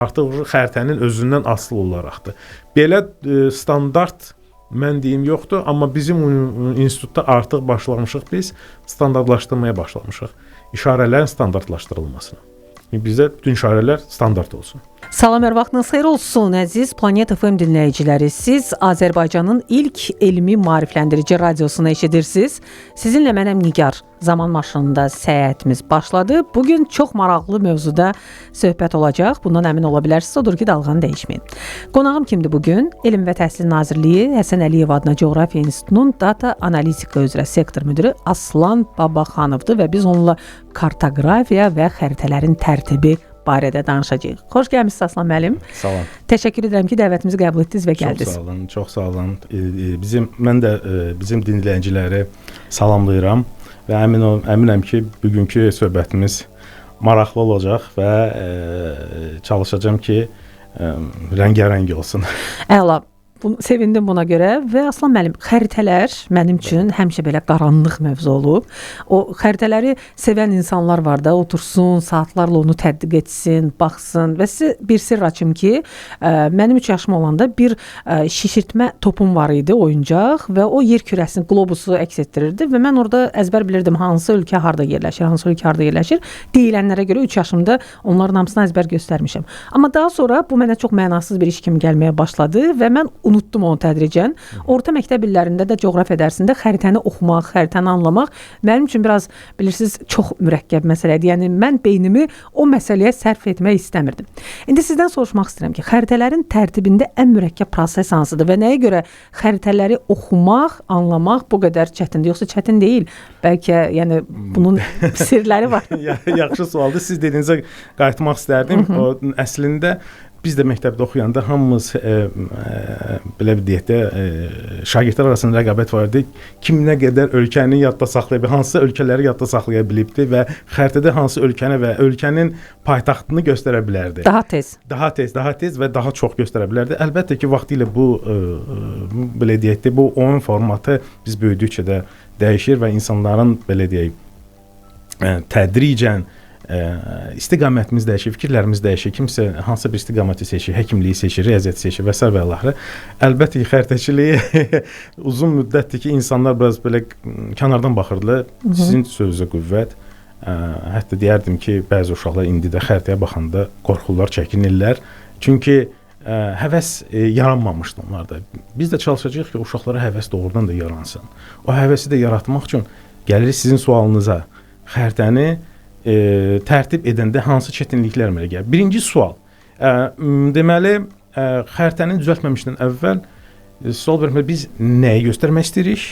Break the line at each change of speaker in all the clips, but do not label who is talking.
Artıq xəritənin özündən asılı olaraqdır. Belə standart mən deyim yoxdur, amma bizim institutda artıq başlamışıq biz standartlaşdırmaya başlamışıq. İşarələrin standartlaşdırılmasına. Bizdə bütün işarələr standart olsun.
Salam, hər vaxtınız xeyir olsun, əziz Planet FM dinləyiciləri. Siz Azərbaycanın ilk elmi maarifləndirici radiosunu eşidirsiniz. Sizinlə mənəm Nigar. Zaman maşınında səyahətimiz başladı. Bugün çox maraqlı mövzuda söhbət olacaq. Bundan əmin ola bilərsiniz. Odur ki, dalğanı dəyişməyin. Qonağım kimdir bugün? Elm və Təhsil Nazirliyi Həsən Əliyev adına Coğrafiya İnstitutunun Data Analitika üzrə sektor müdiri Aslan Babaxanovdur və biz onunla kartoqrafiya və xəritələrin tərtibi barədə danışacağıq. Xoş gəlmisiniz Aslan müəllim.
Salam.
Təşəkkür edirəm ki, dəvətimizi qəbul etdiniz və gəldiniz.
Çox sağ olun. Mən də bizim dinləyiciləri salamlayıram və əminəm ki, bugünkü söhbətimiz maraqlı olacaq və çalışacağam ki, rəngarəng olsun.
Əla. Sevindim buna görə və Aslan müəllim, xəritələr mənim üçün həmişə belə qaranlıq mövzu olub. O xəritələri sevən insanlar var da, otursun, saatlarla onu tədqiq etsin, baxsın və sizə bir sirr açım ki, mənim 3 yaşım olanda bir şişirtmə topum var idi, oyuncaq və o yer kürəsinin qlobusu əks etdirirdi və mən orada əzbər bilirdim hansı ölkə harda yerləşir, hansı ölkə harda yerləşir. Deyilənlərə görə 3 yaşımda onların hamısını əzbər göstərmişəm. Amma daha sonra bu mənə çox mənasız bir iş kimi gəlməyə başladı və mən unutdum onu tədricən. Orta məktəb illərində də coğrafiya dərsində xəritəni oxumaq, xəritəni anlamaq mənim üçün biraz bilirsiniz çox mürəkkəb məsələdir. Yəni mən beynimi o məsələyə sərf etmək istəmirdim. İndi sizdən soruşmaq istəyirəm ki, xəritələrin tərtibində ən mürəkkəb proses hansıdır və nəyə görə xəritələri oxumaq, anlamaq bu qədər çətindir? Yoxsa çətin deyil? Bəlkə yəni bunun sirləri var.
Yaxşı sualdır. Siz dediyinizə qayıtmaq istərdim. O əslində biz də məktəbdə oxuyanda hamımız belə bir deyək də şagirdlər arasında rəqabət var idi. Kim nə qədər ölkəni yadda saxlaya bilib, hansı ölkələri yadda saxlaya bilibdi və xəritədə hansı ölkəni və ölkənin paytaxtını göstərə bilərdi.
Daha tez
və daha çox göstərə bilərdi. Əlbəttə ki, vaxtilə bu belə deyək də bu oyun formatı biz böyüdükcə də dəyişir və insanların belə deyək tədricən istiqamətimiz dəyişir, fikirlərimiz dəyişir. Kimsə hansısa bir istiqaməti seçir, həkimliyi seçir, riyaziyyatı seçir və s. və s. Əlbəttə ki, xəritəçiliyi uzun müddətdir ki, insanlar biraz belə kənardan baxırdılar. Sizin sözünüzə qüvvət. Hətta deyərdim ki, bəzi uşaqlar indi də xəritəyə baxanda qorxurlar, çəkinirlər. Çünki həvəs yaranmamışdı onlarda. Biz də çalışacağıq ki, uşaqlara həvəs doğrudan da yaransın. O həvəsi də yaratmaq üçün gəlirik sizin sualınıza. Xəritəni tərtib edəndə hansı çətinliklər mənə gəlir? Birinci sual. Deməli, xəritəni düzəltməmişdən əvvəl sual vermək, biz nəyi göstərmək istəyirik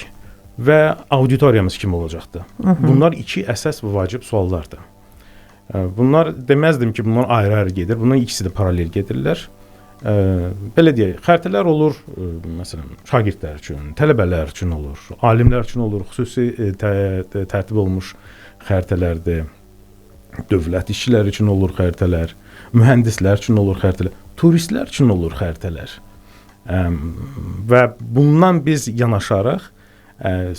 və auditoriyamız kim olacaqdır? Bunlar iki əsas və vacib suallardır. Bunlar deməzdim ki, bunlar ayrı-ayrı gedir. Bunlar ikisi də paralel gedirlər. Belə deyək, xəritələr olur, məsələn, şagirdlər üçün, tələbələr üçün olur, alimlər üçün olur, xüsusi tərtib olmuş xəritələrdir. Dövlət işçiləri üçün olur xəritələr, mühəndislər üçün olur xəritələr, turistlər üçün olur xəritələr. Və bundan biz yanaşaraq,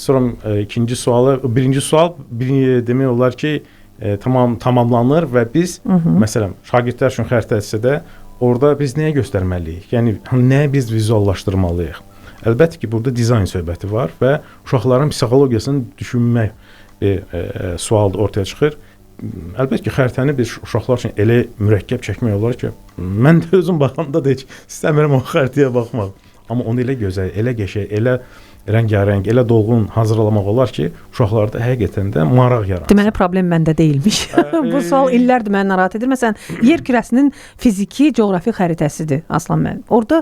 sonra birinci sual demək olar ki, tamamlanır və biz, məsələn, şagirdlər üçün xəritəsə də orada biz nəyə göstərməliyik? Yəni, nəyə biz vizuallaşdırmalıyıq? Əlbəttə ki, burada dizayn söhbəti var və uşaqların psixologiyasını düşünmək sual ortaya çıxır. Əlbəttə ki, xəritəni biz uşaqlar üçün elə mürəkkəb çəkmək olar ki, mən də özüm baxanda da heç istəmirəm o xəritəyə baxmaq. Amma onu elə gözəl, elə qəşəng, elə rəngarəng, elə dolğun hazırlamaq olar ki, uşaqlarda həqiqətən də maraq yaransın.
Deməli, problem məndə deyilmiş. Bu sual illərdir məni narahat edir. Məsələn, yer kürəsinin fiziki, coğrafi xəritəsidir Aslan müəllim. Orada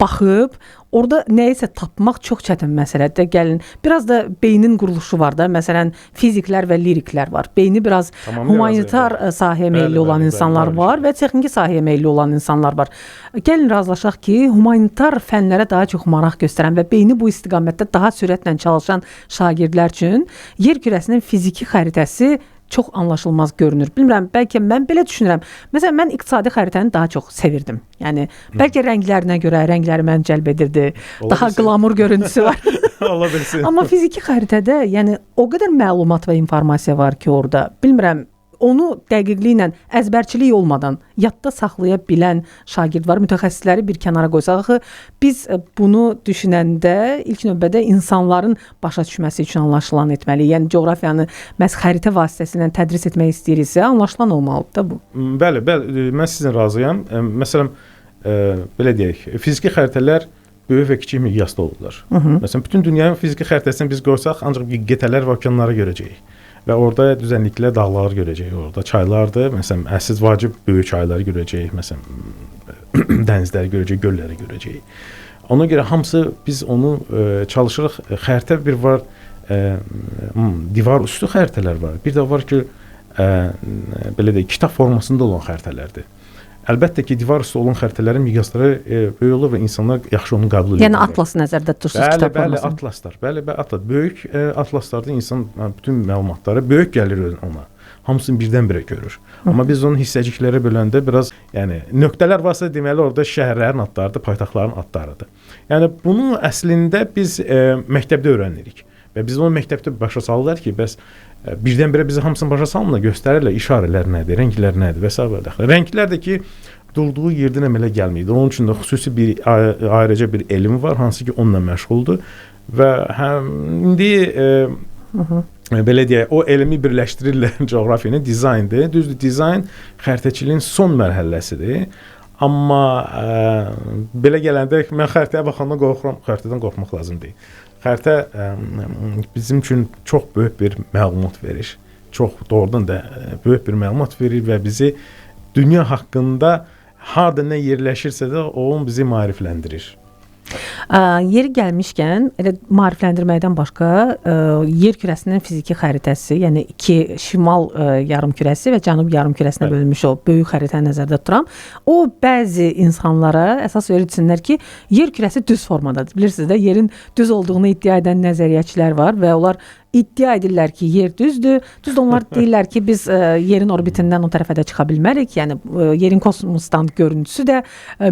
baxıb, orada nəyisə tapmaq çox çətin məsələdir. Gəlin, biraz da beynin quruluşu var da. Məsələn, fiziklər və liriklər var. Beyni biraz humanitar sahəyə meyilli olan insanlar var və texniki sahəyə meyilli olan insanlar var. Gəlin razılaşaq ki, humanitar fənlərə daha çox maraq göstərən və beyni bu istiqamətdə daha sürətlə çalışan şagirdlər üçün yer kürəsinin fiziki xəritəsi çox anlaşılmaz görünür. Bilmirəm, bəlkə mən belə düşünürəm. Məsələn, mən iqtisadi xəritəni daha çox sevirdim. Yəni, bəlkə rənglərinə görə, rəngləri məni cəlb edirdi. Daha qlamur görüntüsü var.
Ola bilsin.
Amma fiziki xəritədə, yəni, o qədər məlumat və informasiya var ki orada. Bilmirəm, onu dəqiqliklə, əzbərçilik olmadan yadda saxlaya bilən şagird var. Mütəxəssisləri bir kənara qoysaq, axı biz bunu düşünəndə ilk növbədə insanların başa düşməsi üçün anlaşılan etməliyik. Yəni coğrafiyanı məhz xəritə vasitəsilə tədris etmək istəyiriksə, anlaşılan olmalıdır da bu.
Bəli, mən sizinlə razıyam. Məsələn, belə deyək, fiziki xəritələr böyük və kiçik miqyasda olurlar. Məsələn, bütün dünyanın fiziki xəritəsini biz qoysaq, ancaq qitələr və okeanları görəcəyik. Və orada düzənliklə dağları görəcəyik. Orada çaylardır. Məsələn, əsas vacib böyük çayları görəcəyik. Məsələn, dənizləri görəcəyik, gölləri görəcəyik. Ona görə hamısı biz onu çalışırıq. Xəritə bir var, divar üstü xəritələr var. Bir də var ki, belə deyək, kitab formasında olan xəritələrdir. Əlbəttə ki, divar üstü olan xəritələrin miqyasları böyük olur və insanlar yaxşı onu qəbul edirlər.
Yəni atlası nəzərdə tutursunuz kitab formasında.
Bəli, atlaslar. Bəli, atlas. Böyük atlaslarda insan bütün məlumatları böyük gəlir ona. Hamısını birdən-birə görür. Amma biz onu hissəciklərə böləndə biraz, yəni nöqtələr varsa deməli orada şəhərlərin adlarıdır, paytaxtların adlarıdır. Yəni bunu əslində biz məktəbdə öyrənirik. Və biz onu məktəbdə başa salırlar ki, bəs birdən-birə bizi hamısını başa salmırlar, göstərirlər işarələr nədir, rənglər nədir və s. Rənglər də ki, durduğu yerdən əmələ gəlməyir. Onun üçün də xüsusi bir ayrıca bir elm var, hansı ki onunla məşğuldur və indi belə deyək, o elmi birləşdirirlər coğrafiyanı, dizayndır. Düzdür, dizayn xəritəçiliyin son mərhələsidir. Amma belə gələndə mən xəritəyə baxanda qorxuram, xəritədən qorxmaq lazım deyil. Xəritə bizim üçün çox böyük bir məlumat verir. Çox doğrudan da böyük bir məlumat verir və bizi dünya haqqında harda nə yerləşirsə də o bizi maarifləndirir.
Yeri gəlmişkən, elə maarifləndirməkdən başqa yer kürəsinin fiziki xəritəsi, yəni iki şimal yarımkürəsi və cənub yarımkürəsinə bölünmüş o böyük xəritəni nəzərdə tuturam. O bəzi insanlara əsas verirsinlər ki, yer kürəsi düz formadadır. Bilirsiniz də, yerin düz olduğunu iddia edən nəzəriyyəçilər var və onlar iddia edirlər ki, yer düzdür. Düzdür, onlar deyirlər ki, biz yerin orbitindən o tərəfə də çıxa bilmərik. Yəni yerin kosmosdan görüntüsü də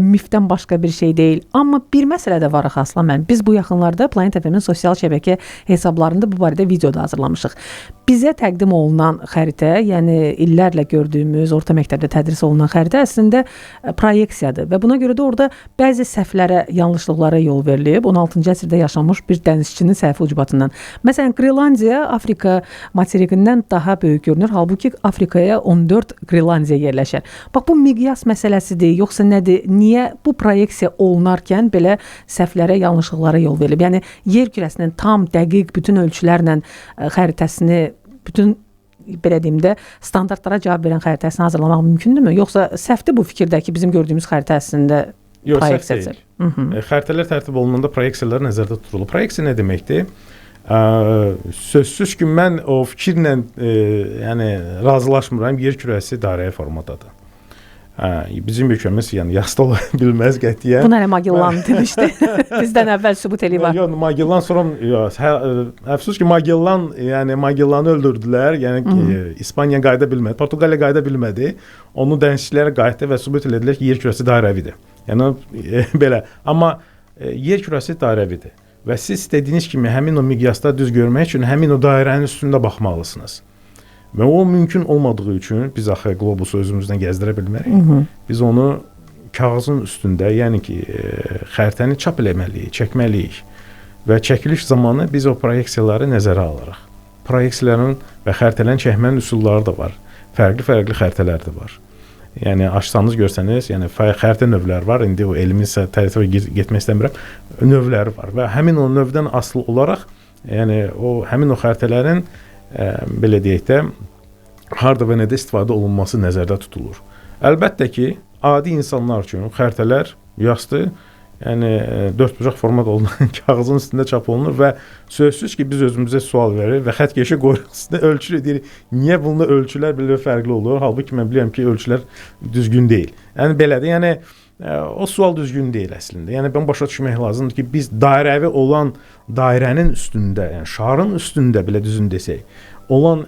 mifdən başqa bir şey deyil. Amma bir məsələ də var axı Aslan müəllim. Biz bu yaxınlarda Planet FM-in sosial şəbəkə hesablarında bu barədə video da hazırlamışıq. Bizə təqdim olunan xəritə, yəni illərlə gördüyümüz orta məktəbdə tədris olunan xəritə əslində proyeksiyadır və buna görə də orada bəzi səhvlərə, yanlışlıqlara yol verilib. 16-cı əsrdə yaşamış bir dənizçinin səhvi ucbatından. Məsələn, Qrenlandiya Afrika materikindən daha böyük görünür. Halbuki Afrikaya 14 Qrenlandiya yerləşər. Bax, bu miqyas məsələsidir, yoxsa nədir? Niyə bu proyeksiya olunarkən belə səhvlərə, yanlışlıqlara yol verilib? Yəni yer kürəsinin tam, dəqiq, bütün ölçülərlə xəritəsini, bütün belə deyim də standartlara cavab verən xəritəsini hazırlamaq mümkündürmü? Yoxsa səhvdir bu fikirdəki bizim gördüyümüz xəritə əslində proyeksiyadır?
Xəritələr tərtib olunanda proyeksiyalar nəzərdə tutulur. Proyeksiya nə deməkdir? Sözsüz ki, mən o fikirlə yəni razılaşmıram, yer kürəsi dairəvi formadadır. Bizim ölkəmiz yəni yasda ola bilməz qətiyyən.
Bunu hələ Magellan demişdi. Bizdən əvvəl sübut eləyib.
Yox, Magellan sonra əfsus ki, Magellanı öldürdülər. Yəni İspaniya qayıda bilmədi, Portuqaliya qayıda bilmədi. Onu dənizçilər qayıtdı və sübut elədilər ki, yer kürəsi dairəvidir. Yəni belə. Amma yer kürəsi dairəvidir. Və siz istədiyiniz kimi həmin o miqyasda düz görmək üçün həmin o dairənin üstündə baxmalısınız. Və o mümkün olmadığı üçün biz axı qlobusu özümüzdən gəzdirə bilmərik. Biz onu kağızın üstündə, yəni ki, xəritəni çap eləməliyik, çəkməliyik. Və çəkiliş zamanı biz o proyeksiyaları nəzərə alırıq. Proyeksiyaların və xəritələrin çəkmənin üsulları da var. Fərqli xəritələr də var. Yəni açsanız görsəniz, yəni xəritə növləri var. İndi o elmi tərəfə getmək istəmirəm. Növləri var və həmin o növdən asılı olaraq, yəni həmin o xəritələrin belə deyək də harda və nədə istifadə olunması nəzərdə tutulur. Əlbəttə ki, adi insanlar üçün xəritələr yasdır, yəni dördbucaq format olunan kağızın üstündə çap olunur və sözsüz ki, biz özümüzə sual veririk və xəttkeşi qoyuruq üstünə ölçü edirik. Niyə bunda ölçülər belə fərqli olur? Halbuki mən bilirəm ki, ölçülər düzgün deyil. Yəni belədir. Yəni o sual düzgün deyil əslində. Yəni ben başa düşmək lazımdır ki, biz dairəvi olan dairənin üstündə, yəni şarın üstündə belə düzün desək, olan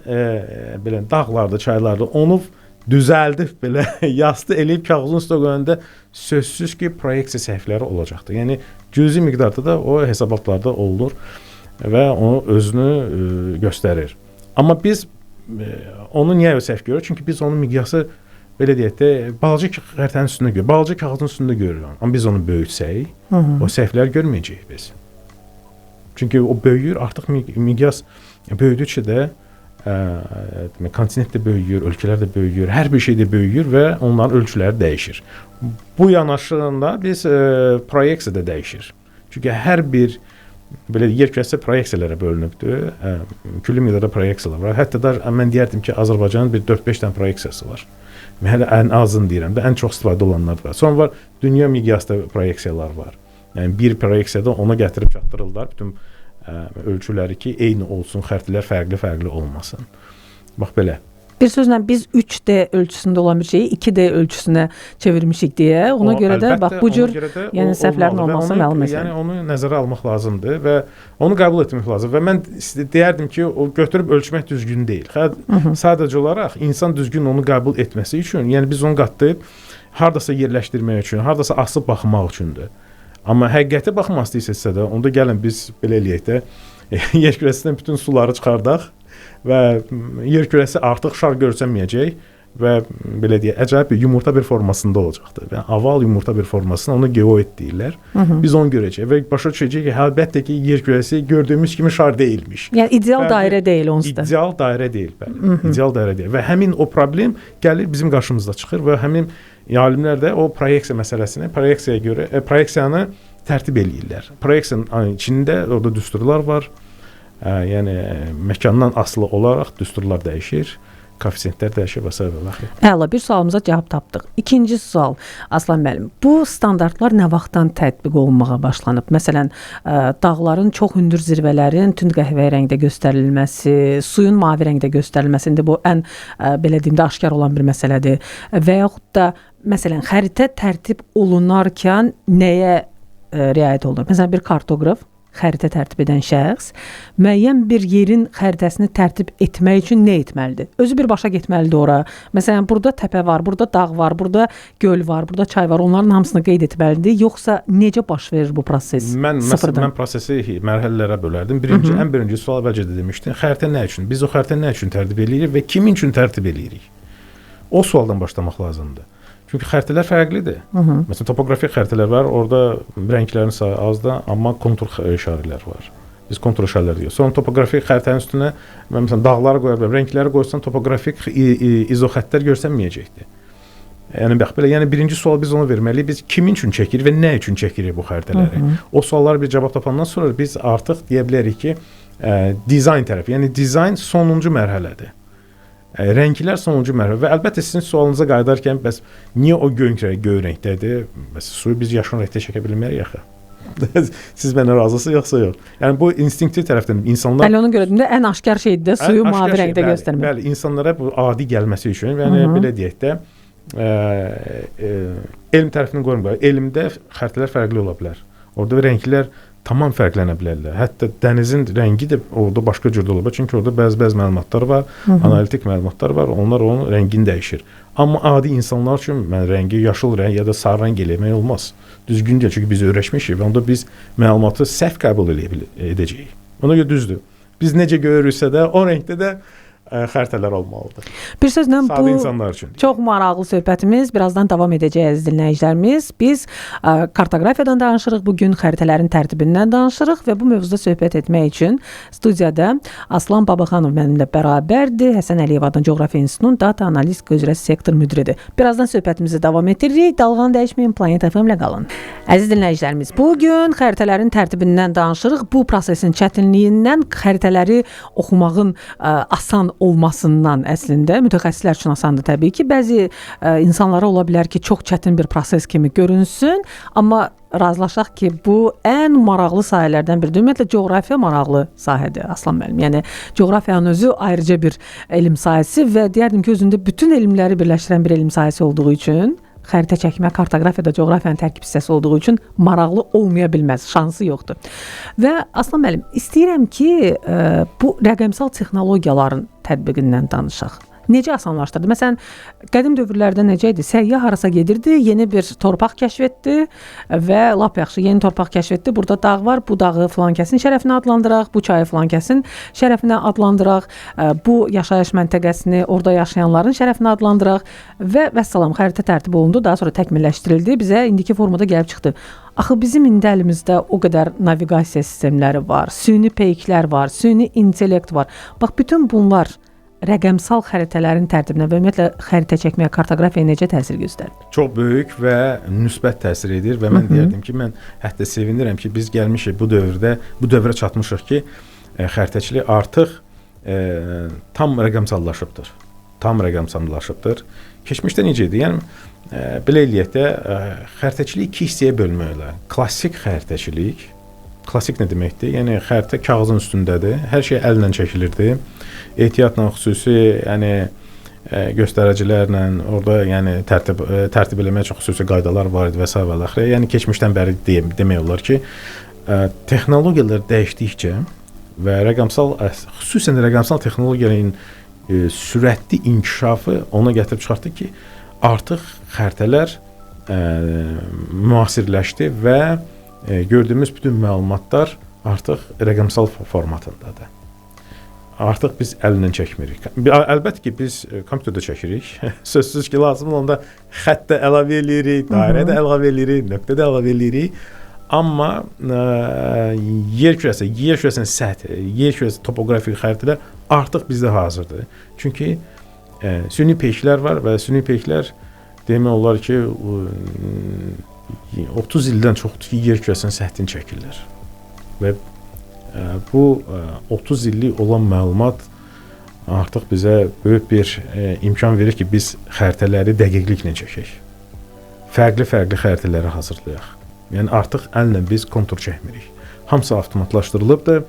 belə dağlarda, çaylarda onu düzəldib belə yastı eləyib kağızın üstə qoyanda sözsüz ki, proyeksiya səhvləri olacaqdır. Yəni cüzi miqdarda da o hesabatlarda olur və o özünü göstərir. Amma biz onu niyə səhv görürük? Çünki biz onun miqyası belə deyək də balaca xəritənin üstündə görürük. Balaca kağızın üstündə görürük. Amma biz onu böyütsək, o səhvləri görməyəcəyik biz. Çünki o böyüyür, artıq miqyas böyüdükcə də kontinent də böyüyür, ölkələr də böyüyür, hər bir şey də böyüyür və onların ölçüləri dəyişir. Bu yanaşığında biz proyeksiya da dəyişir. Çünki hər bir belə yer kürəsi proyeksiyalara bölünübdür. Külli miqdarda proyeksiyalar var. Hətta da mən deyərdim ki, Azərbaycanın bir 4-5 dənə proyeksiyası var. Hələ ən azını deyirəm də, ən çox istifadə olanlar var. Sonra var, dünya miqyasda proyeksiyalar var. Yəni bir proyeksiyada ona gətirib çatdırırlar bütün ölçüləri ki, eyni olsun, xəritələr fərqli olmasın. Bax belə.
Bir sözlə biz 3D ölçüsündə olan bir şeyi 2D ölçüsünə çevirmişik deyə, ona görə də bax bu cür yəni səhvlərin olması məlum məsələ.
Yəni onu nəzərə almaq lazımdır və onu qəbul etmək lazım və mən deyərdim ki, o götürüb ölçmək düzgün deyil. Sadəcə olaraq insan düzgün onu qəbul etməsi üçün, yəni biz onu qatlayıb hardasa yerləşdirmək üçün, hardasa asıb baxmaq üçündür. Amma həqiqəti baxmaq istəyirsə də, onda gəlin biz belə eləyək də, yer kürəsindən bütün suları çıxardaq və yer kürəsi artıq şar görsənməyəcək və belə deyək, əcəb bir yumurta bir formasında olacaqdır. Yəni oval yumurta bir formasında, onu geoid deyirlər. Biz onu görəcəyik və başa düşəcəyik ki, əlbəttə ki, yer kürəsi gördüyümüz kimi şar deyilmiş.
Yəni ideal dairə deyil onsuz da.
İdeal dairə deyil, bəli. İdeal dairə deyil və həmin o problem gəlir bizim qarşımızda çıxır və həmin alimlər də o proyeksiya məsələsini, proyeksiyaya görə proyeksiyanı tərtib eləyirlər. Proyeksiyanın içində orada düsturlar var. Yəni məkandan asılı olaraq düsturlar dəyişir, koeffisientlər dəyişir və s.
Əla, bir sualımıza cavab tapdıq. İkinci sual, Aslan müəllim, bu standartlar nə vaxtdan tətbiq olunmağa başlanıb? Məsələn, dağların çox hündür zirvələrin tünd qəhvəyi rəngdə göstərilməsi, suyun mavi rəngdə göstərilməsi, indi bu ən belə deyim də aşkar olan bir məsələdir. Və yaxud da məsələn, xəritə tərtib olunarkən nəyə riayət olunur? Məsələn, bir kartoqraf, xəritə tərtib edən şəxs müəyyən bir yerin xəritəsini tərtib etmək üçün nə etməlidir? Özü birbaşa getməlidir ora. Məsələn, burada təpə var, burada dağ var, burada göl var, burada çay var. Onların hamısını qeyd etməlidir. Yoxsa necə baş verir bu proses?
Mən prosesi mərhələlərə bölərdim. Ən birinci sual əvvəlcə də demişdim. Xəritə nə üçün? Biz o xəritəni nə üçün tərtib edirik və kimin üçün tərtib edirik? O sualdan başlamaq lazımdır. Çünki xəritələr fərqlidir. Məsələn, topografik xəritələr var, orada rənglərin sayı azdır, amma kontur işarələr var. Biz kontur işarələri deyirik. Sonra topografik xəritənin üstünə məsələn dağları qoya bilər, rəngləri qoysan topografik izoxəttlər görsənməyəcəkdir. Yəni bax belə, yəni birinci sual biz onu verməliyik. Biz kimin üçün çəkirik və nə üçün çəkirik bu xəritələri? O suallara bir cavab tapandan sonra biz artıq deyə bilərik ki, dizayn tərəfi, yəni dizayn sonuncu mərhələdir. Rənglər sonuncu mərhələ və əlbəttə sizin sualınıza qayıdarkən bəs niyə o göy rəngdədir? Bəs suyu biz yaşıl rəngdə çəkə bilmərik axı. Siz mənə razısınız yoxsa yox? Yəni bu instinktiv tərəfdən insanlar
Bəli, ona görə də ən aşkar şeydir də suyu mavi rəngdə göstərmək.
Bəli, insanlara bu adi gəlməsi üçün, yəni belə deyək də elm tərəfindən qoyulur. Elmdə xəritələr fərqli ola bilər. Orada rənglər tamam fərqlənə bilərlər. Hətta dənizin rəngi də orada başqa cür ola bilər. Çünki orada bəzi məlumatlar var, analitik məlumatlar var. Onlar onun rəngini dəyişir. Amma adi insanlar üçün mən rəngi yaşıl rəng ya da sarı rəng eləmək olmaz. Düzgün deyil, çünki biz öyrəşmişik və onda biz məlumatı səhv qəbul edəcəyik. Ona görə düzdür. Biz necə görürüksə də o rəngdə də xəritələr olmalıdır.
Bir sözlə bu
insanlar üçün
çox maraqlı söhbətimiz. Birazdan davam edəcək əziz dinləyicilərimiz. Biz kartoqrafiyadan danışırıq, bugün xəritələrin tərtibindən danışırıq və bu mövzuda söhbət etmək üçün studiyada Aslan Babaxanov mənimlə bərabərdir. Həsən Əliyev adına Coğrafiya İnstitutunun data analiz üzrə sektor müdiridir. Birazdan söhbətimizi davam etdiririk. Dalğanı dəyişməyin, Planet FM-lə qalın. Əziz dinləyicilərimiz, bugün xəritələrin tərtibindən danışırıq. Bu prosesin çətinliyindən, xəritələri oxumağın asan olmasından əslində mütəxəssislər üçün asandır təbii ki. Bəzi insanlara ola bilər ki, çox çətin bir proses kimi görünsün, amma razılaşaq ki, bu ən maraqlı sahələrdən biridir. Ümumiyyətlə coğrafiya maraqlı sahədir Aslan müəllim. Yəni coğrafiyanın özü ayrıca bir elm sahəsi və deyərdim ki, özündə bütün elmləri birləşdirən bir elm sahəsi olduğu üçün xəritə çəkmə, kartoqrafiyada coğrafiyanın tərkib hissəsi olduğu üçün maraqlı olmaya bilməz, şansı yoxdur. Və Aslan müəllim, istəyirəm ki, bu rəqəmsal texnologiyaların tətbiqindən danışaq. necə asanlaşdırdı? Məsələn, qədim dövrlərdə necə idi? Səyyah harasa gedirdi, yeni bir torpaq kəşf etdi və lap yaxşı yeni torpaq kəşf etdi. Burada dağ var, bu dağı filan kəsin şərəfinə adlandıraq, bu çayı filan kəsin şərəfinə adlandıraq, bu yaşayış məntəqəsini orada yaşayanların şərəfinə adlandıraq və vəssalam xəritə tərtib olundu, daha sonra təkmilləşdirildi, bizə indiki formada gəlib çıxdı. Axı bizim indi əlimizdə o qədər naviqasiya sistemləri var, süni peyklər var, süni intellekt var. Bax, bütün bunlar rəqəmsal xəritələrin tərtibinə və ümumiyyətlə xəritə çəkməyə, kartoqrafiyaya necə təsir göstərir?
Çox böyük və müsbət təsir edir və mən deyərdim ki, mən hətta sevinirəm ki, biz gəlmişik bu dövrə çatmışıq ki, xəritəçilik artıq tam rəqəmsallaşıbdır. Keçmişdə necə idi? Yəni belə eləyək də, xəritəçiliyi iki hissəyə bölmək olar. Klassik xəritəçilik, klassik nə deməkdir? Yəni xəritə kağızın üstündədir, hər şey əllə çəkilirdi. Ehtiyatla xüsusi, yəni göstəricilərlə orada yəni tərtib eləməyə çox xüsusi qaydalar var idi və s. və axırı. Yəni keçmişdən bəri demək olar ki, texnologiyalar dəyişdikcə və xüsusən rəqəmsal texnologiyanın sürətli inkişafı ona gətirib çıxartdı ki, artıq xəritələr müasirləşdi və gördüyümüz bütün məlumatlar artıq rəqəmsal formatındadır. Artıq biz əllə çəkmirik. Əlbəttə ki, biz kompüterdə çəkirik. Sözsüz ki, lazım olanda xətt də əlavə edirik, dairə də əlavə edirik, nöqtə də əlavə edirik. Amma yer kürəsinin səthi, yer kürəsi topoqrafik xəritələr artıq bizdə hazırdır. Çünki süni peyklər var və süni peyklər demək olar ki, 30 ildən çoxdur ki, yer kürəsinin səthini çəkirlər. Və bu 30 illik olan məlumat artıq bizə böyük bir imkan verir ki, biz xəritələri dəqiqliklə çəkək. Fərqli xəritələri hazırlayaq. Yəni artıq əllə biz kontur çəkmirik. Hamısı avtomatlaşdırılıbdır.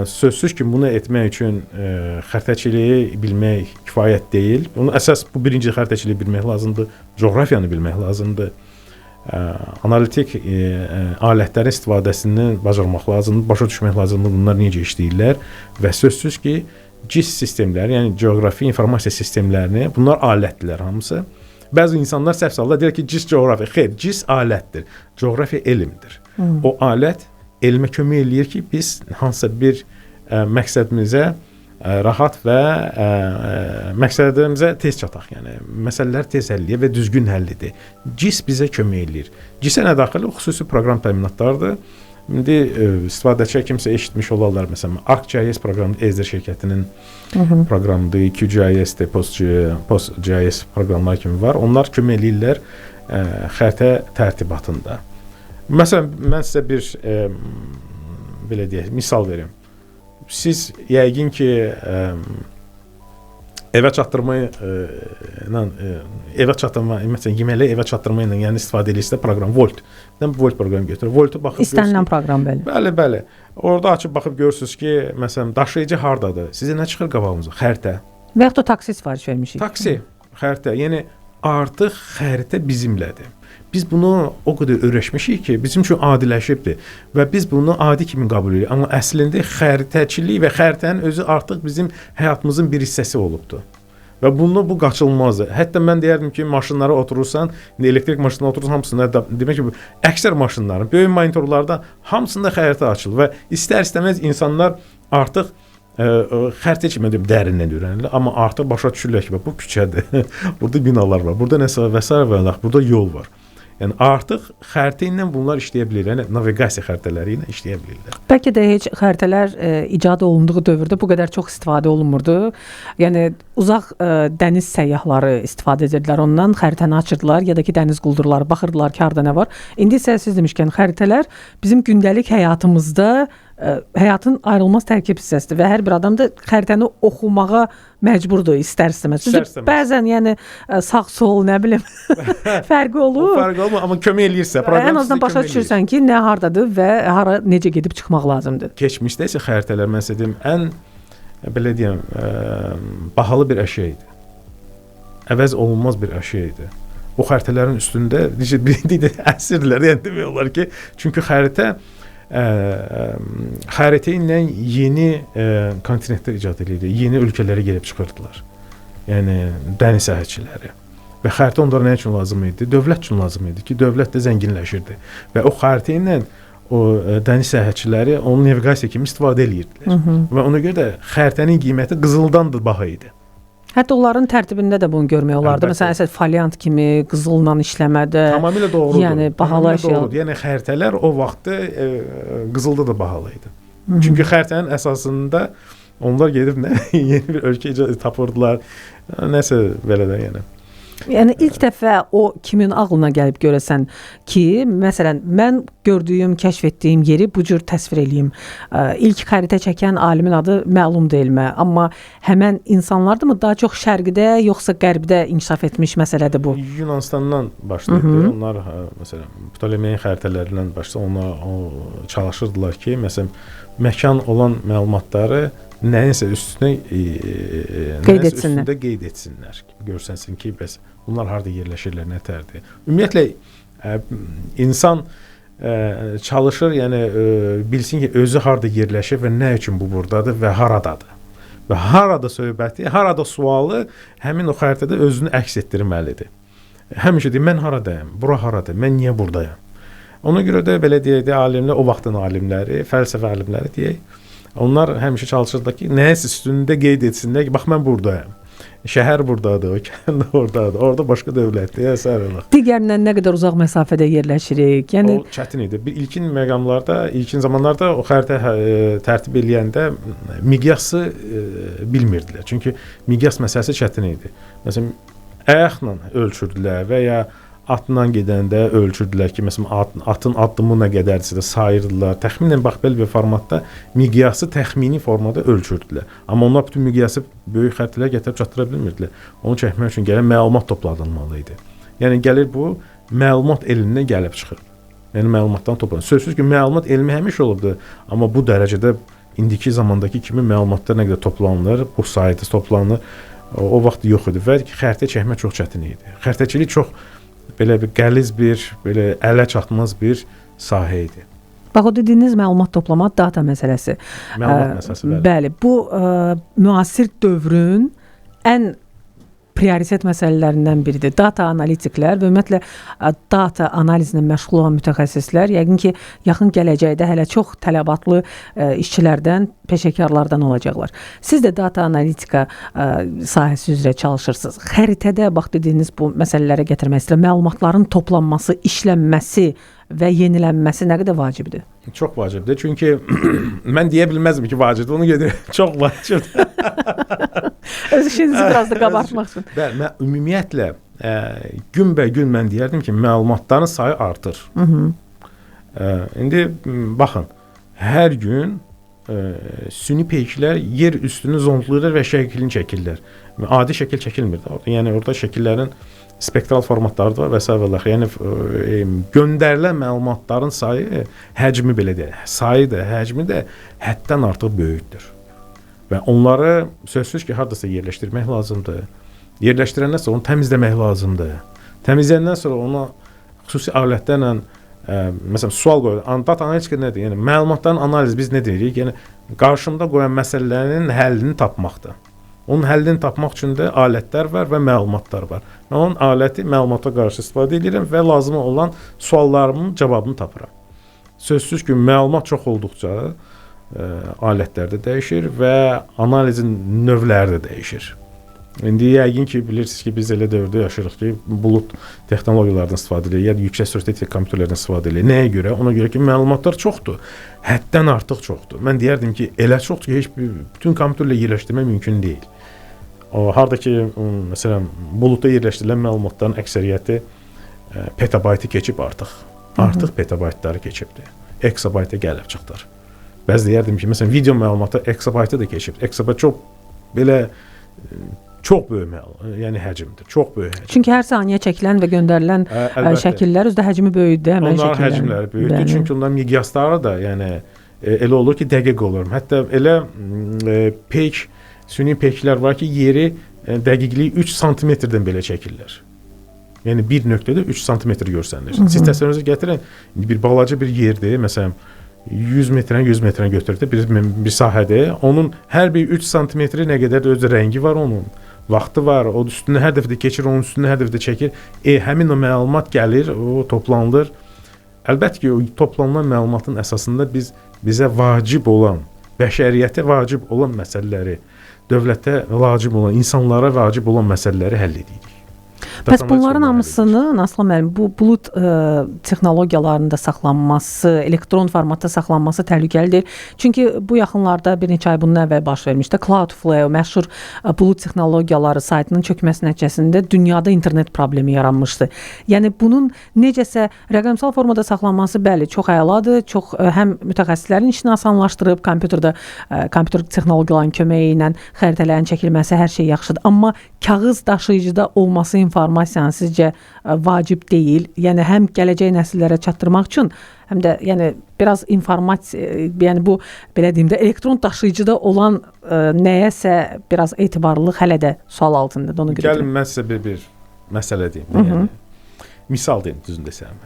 Sözsüz ki, bunu etmək üçün xəritəçiliyi bilmək kifayət deyil. Əsas bu birinci xəritəçiliyi bilmək lazımdır, coğrafiyanı bilmək lazımdır. Analitik alətlərin istifadəsini bacarmaq lazımdır, başa düşmək lazımdır, bunlar necə işləyirlər və sözsüz ki, CIS sistemləri, yəni coğrafi informasiya sistemlərini, bunlar alətdirlər hamısı. Bəzi insanlar səhv salırlar, deyirlər ki, CIS coğrafiya. Xeyr, CIS alətdir, coğrafiya elmdir. O alət elmə kömək eləyir ki, biz hansısa bir məqsədimizə rahat və məqsədimizə tez çataq. Yəni məsələlər tez həll edir və düzgün həll edir. CIS bizə kömək eləyir. CIS-ə nə daxil? Xüsusi proqram təminatlardır. İndi istifadəçi kimsə eşitmiş olarlar, məsələn, ArcGIS proqramı Ezdir şirkətinin proqramıdır, QGIS-dir, PostGIS proqramlar kimi var. Onlar kömək eləyirlər xəritə tərtibatında. Məsələn, mən sizə bir belə deyək, misal verim. Siz yəqin ki, evə çatdırma məsələn, yeməli evə çatdırma ilə yəni istifadə edirsə proqram Volt. Volt proqramı götürür. Voltu baxıb
İstənilən proqram belə.
Bəli. Orada açıb baxıb görürsüz ki, məsələn, daşıyıcı hardadır? Sizə nə çıxır qabağınıza? Xəritə.
Və yaxud da taksi sifariş vermişik.
Taksi, xəritə. Yəni artıq xəritə bizimlədir. Biz bunu o qədər öyrəşmişik ki, bizim üçün adiləşibdir və biz bunu adi kimi qəbul edirik. Amma əslində xəritəçilik və xəritənin özü artıq bizim həyatımızın bir hissəsi olubdur. Və bu qaçılmazdır. Hətta mən deyərdim ki, maşınlara oturursan, elektrik maşınına oturursan, hamısında demək ki, əksər maşınların, böyük monitorlarda hamısında xəritə açılır və istər-istəməz insanlar artıq xəritə kimi dərindən öyrənirlər, amma artıq başa düşürlər ki, bu küçədir, burada binalar var, burada nəsə və s. burada yol var. Yəni artıq xəritə ilə bunlar işləyə bilir, yəni naviqasiya xəritələri ilə işləyə bilirlər.
Bəlkə də heç xəritələr icad olunduğu dövrdə bu qədər çox istifadə olunmurdu. Yəni uzaq dəniz səyyahları istifadə edirdilər ondan, xəritəni açırdılar ya da ki dəniz quldurları baxırdılar ki, harda nə var. İndi isə siz demişkən xəritələr bizim gündəlik həyatımızda həyatın ayrılmaz tərkib hissəsidir və hər bir adam da xəritəni oxumağa məcburdur istər-istəməz. Bəzən yəni sağ-sol, nə bilim, fərqi olur.
Fərqi olmur, amma kömək eləyirsə, proqram
ən azından başa düşürsən ki, nə hardadır və hara necə gedib çıxmaq lazımdır.
Keçmişdə isə xəritələr məsələn deyim, ən belə deyim, bahalı bir əşya idi. Əvəz olunmaz bir əşya idi. O xəritələrin üstündə əsirlər, yəni demək olar ki, çünki xəritə ilə yeni kontinentlər icad edirdi, yeni ölkələrə gəlib çıxırdılar. yəni dəniz səyahətçiləri. Və xəritə onlara nə üçün lazım idi? Dövlət üçün lazım idi ki, dövlət də zənginləşirdi. Və o xəritə ilə o dəniz səyahətçiləri onun naviqasiya kimi istifadə edirdilər. Və ona görə də xəritənin qiyməti qızıldan da baha idi.
Hətta onların tərtibində də bunu görmək olardı. Məsələn, əsas foliant kimi qızılla işləmədə.
Tamamilə doğrudur.
Yəni bahalı əşya.
Yəni xəritələr o vaxtı qızılda da bahalı idi. Çünki xəritənin əsasında onlar gedib yeni bir ölkə tapırdılar. Nəsə belə də yəni.
Yəni ilk dəfə o kimin ağlına gəlib görəsən ki, məsələn, mən gördüyüm, kəşf etdiyim yeri bu cür təsvir eləyim. İlk xəritə çəkən alimin adı məlum deyilmə, amma həmən insanlardırmı daha çox şərqdə yoxsa qərbdə inkişaf etmiş məsələdir bu?
Yunanistandan başlayırdı. Onlar məsələn Ptolemeyin xəritələrindən başlayıb onlar çalışırdılar ki, məsələn məkan olan məlumatları nəyinsə üstünə qeyd etsinlər. Görsənsin ki, bəs bunlar harda yerləşirlər, nətərdir. Ümumiyyətlə insan çalışır, yəni bilsin ki, özü harda yerləşir və nə üçün bu burdadır və haradadır. Və harada söhbəti, harada sualı həmin o xəritədə özünü əks etdirməlidir. Həmişə deyir, mən haradayım, bura haradadır, mən niyə buradayım? Ona görə də belə deyək, alimlər, o vaxtın alimləri, fəlsəfə alimləri deyək, onlar həmişə çalışırlar ki, nəyəsə üstündə qeyd etsinlər ki, bax mən buradayım. Şəhər burdadır, o kənd oradadır, orada başqa dövlətdir, əsərlər.
Digərindən nə qədər uzaq məsafədə yerləşirik? Yəni
o çətin idi. İlkin məqamlarda, ilkin zamanlarda o xəritə tərtib eləyəndə miqyası bilmirdilər. Çünki miqyas məsələsi çətin idi. Məsələn, ayaqla ölçürdülər və ya atla gedəndə ölçürdülər ki, məsələn atın addımı nə qədərdirsə də sayırdılar. Təxminən bax belə bir formatda miqyası təxmini formada ölçürdülər. Amma onlar bütün miqyası böyük xəritələrə gətirib çatdıra bilmirdilər. Onu çəkmək üçün gələn məlumat toplanmalı idi. Yəni gəlir bu məlumat elmindən gəlib çıxır. Yəni məlumatdan toplanır. Sözsüz ki, məlumat elmi həmişə olubdu, amma bu dərəcədə indiki zamandakı kimi məlumatlar nə qədər toplanılır, bu sayda toplanılır, o vaxt yox idi və xəritə çəkmək çox çətin idi. Xəritəçilik çox belə bir qəliz bir, belə ələ çatmaz bir sahə idi.
Bax, o dediyiniz məlumat toplama data məsələsi.
Məlumat məsələsi, bəli.
Bəli, bu müasir dövrün ən prioritet məsələlərindən biridir. Data analitiklər və ümumiyyətlə data analizlə məşğul olan mütəxəssislər yəqin ki, yaxın gələcəkdə hələ çox tələbatlı işçilərdən, peşəkarlardan olacaqlar. Siz də data analitika sahəsi üzrə çalışırsınız. Xəritədə bax dediyiniz bu məsələlərə gətirmək istəyirəm. Məlumatların toplanması, işlənməsi və yenilənməsi nə qədər vacibdir?
Çox vacibdir. Çünki mən deyə bilməzdim ki, vacibdir. Onu gedir, çox vacibdir.
Öz işinizi biraz da qabartmaq üçün.
Bəli, ümumiyyətlə günbəgün mən deyərdim ki, məlumatların sayı artır. İndi baxın, hər gün süni peyklər yer üstünü zondlayırlar və şəklini çəkirlər. Adi şəkil çəkilmir də orada. Yəni orada şəkillərin spektral formatları da var və s. Yəni göndərilən məlumatların sayı, həcmi belə deyək, sayı da, həcmi də həddən artıq böyükdür. Və onları sözsüz ki, hardasa yerləşdirmək lazımdır. Yerləşdirəndən sonra onu təmizləmək lazımdır. Təmizləyəndən sonra ona xüsusi alətlərlə məsələn sual qoyur. Data analitika nədir? Yəni məlumatların analizi biz nə deyirik? Yəni qarşımda qoyan məsələlərin həllini tapmaqdır. Onun həllini tapmaq üçün də alətlər var və məlumatlar var. Mən onun aləti məlumata qarşı istifadə edirəm və lazım olan suallarımın cavabını tapıram. Sözsüz ki, məlumat çox olduqca alətlər də dəyişir və analizin növləri də dəyişir. İndi yəqin ki, bilirsiniz ki, biz elə dövrdə yaşayırıq ki, bulut texnologiyalardan istifadə edirik, ya da yüksək sürətli kompüterlərdən istifadə edirik. Nəyə görə? Ona görə ki, məlumatlar çoxdur. Həddən artıq çoxdur. Mən deyərdim ki, elə çoxdur ki, heç bütün kompüterlə yerləşdirmək mümkün deyil. Harda ki, məsələn, buludda yerləşdirilən məlumatların əksəriyyəti petabaytı keçib artıq. Artıq petabaytları keçibdir. Eksabayta gəlib çıxdır. Bəzi deyərdim ki, məsələn, video məlumatı eksabaytı da keçib. Eksabayt çox belə çox böyük yəni həcmdir. Çox böyük həcm.
Çünki hər saniyə çəkilən və göndərilən şəkillər özdə həcmi böyükdür, həmin şəkillərin.
Onların həcmləri böyükdür. Bəli. Çünki onların miqyasları da, yəni elə olur ki, dəqiq olur. Hətta elə süni peyklər var ki, yeri dəqiqliyi 3 sm-dən belə çəkirlər. Yəni bir nöqtədə 3 sm görsənilir. Siz təsəvvürünüzə gətirin, bir balaca bir yerdir, məsələn 100 metrə götürdə bir sahədə, onun hər bir 3 sm nə qədər öz rəngi var onun. vaxtı var. O üstünü hər dəfə də keçir, onun üstünü hər dəfə də çəkir. Həmin o məlumat gəlir, o toplanılır. Əlbəttə ki, o toplanılan məlumatın əsasında bizə vacib olan, bəşəriyyətə vacib olan məsələləri, dövlətə vacib olan, insanlara vacib olan məsələləri həll edirik.
Bəs bunların hamısını Aslan müəllim, bu bulut texnologiyalarında saxlanması, elektron formatda saxlanması təhlükəlidir. Çünki bu yaxınlarda bir neçə ay bundan əvvəl baş vermişdi. Cloudflare, məşhur bulut texnologiyaları saytının çökməsi nəticəsində dünyada internet problemi yaranmışdı. Yəni bunun necəsə rəqəmsal formada saxlanması bəli, çox əladır. Çox həm mütəxəssislərin işini asanlaşdırıb, kompüter texnologiyalarının köməyi ilə xəritələrin çəkilməsi hər şey yaxşıdır. Amma kağız daşıyıcıda olması informasiyanı sizcə vacib deyil? Yəni həm gələcək nəsillərə çatdırmaq üçün, həm də yəni biraz informasiya, yəni bu belə deyim də elektron daşıyıcıda olan nəyəsə biraz etibarlılıq hələ də sual altındadır. Onu görə.
Gəlin mən sizə bir məsələ deyim. Yəni misal deyim düzün desəm.